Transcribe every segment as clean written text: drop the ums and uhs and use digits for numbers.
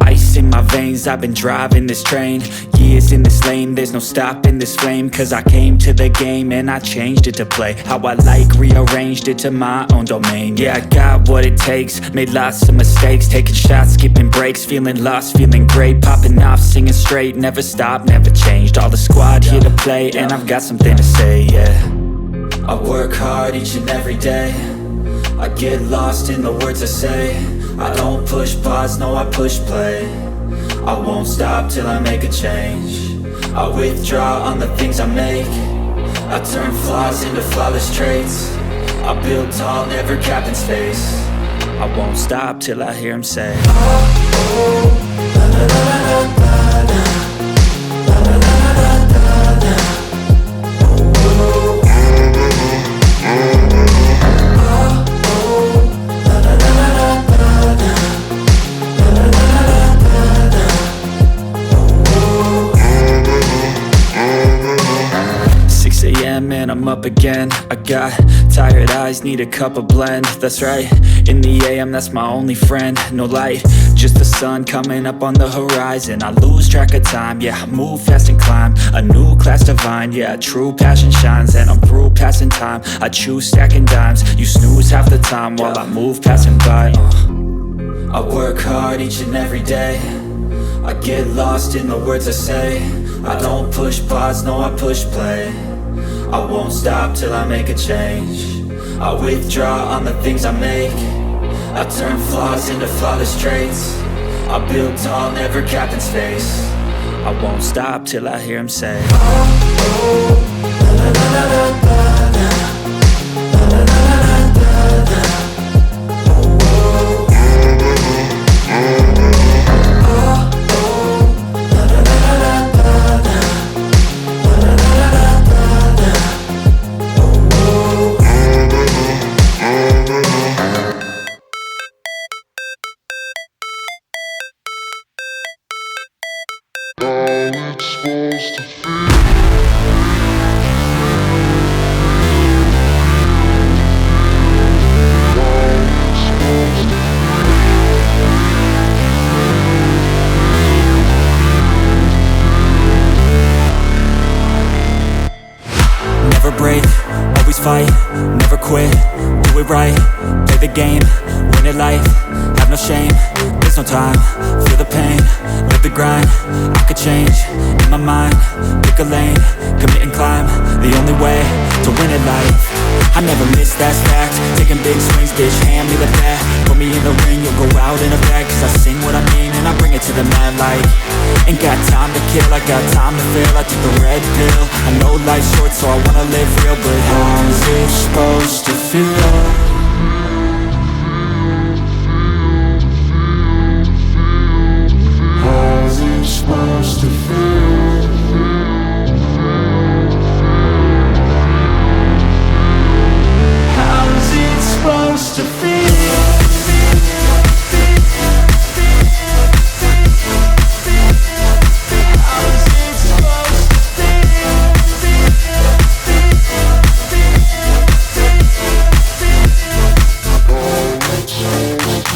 Ice in my veins, I've been driving this train. Years in this lane, there's no stopping this flame. Cause I came to the game and I changed it to play how I like, rearranged it to my own domain. Yeah, I got what it takes, made lots of mistakes, taking shots, skipping breaks, feeling lost, feeling great, popping off, singing straight, never stopped, never changed. All the squad here to play and I've got something to say, yeah. I work hard each and every day, I get lost in the words I say. I don't push pause, no I push play. I won't stop till I make a change. I withdraw on the things I make. I turn flaws into flawless traits. I build tall, never capped in space. I won't stop till I hear him say, oh, oh, la la la la la la, la la la la la la, oh, oh. And I'm up again. I got tired eyes, need a cup of blend. That's right, in the AM, that's my only friend. No light, just the sun coming up on the horizon. I lose track of time, yeah, I move fast and climb a new class divine, yeah, true passion shines. And I'm through passing time, I choose stacking dimes. You snooze half the time while I move passing by. I work hard each and every day, I get lost in the words I say. I don't push pause, no I push play. I won't stop till I make a change. I withdraw on the things I make. I turn flaws into flawless traits. I build tall, never capped in space. I won't stop till I hear him say, oh, oh, la la la la la la, la la la la la la, oh, oh. do it right, play the game, win it life, have no shame, there's no time, feel the pain, live the grind, I could change, in my mind, pick a lane, commit and climb, the only way to win at life. I never miss, that's fact, taking big swings, bitch, hand me the bat, put me in the ring, you'll go out in a bag, cause I sing what I mean and I bring it to the mad light. Ain't got time to kill, I got time to feel, I took the red pill, I know life's short so I wanna live real, but how's it supposed to feel? How's it supposed to feel? How's it supposed to feel?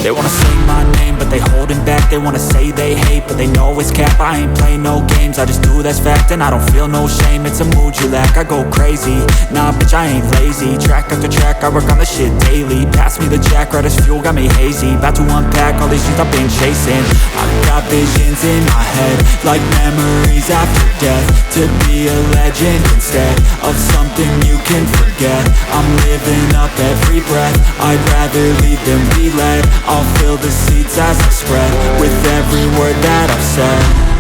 They wanna say my name, but they holding back. They wanna say they hate, but they know it's cap. I ain't play no games, I just do that's fact. And I don't feel no shame, it's a mood you lack. I go crazy, nah bitch I ain't lazy. Track after track, I work on the shit daily. Pass me the jack, right as fuel, got me hazy. About to unpack all these things I've been chasing. I got visions in my head, like memories after death. To be a legend instead of something you can forget. I'm living up every breath, I'd rather lead than be led. I'll fill the seats as I spread with every word that I've said.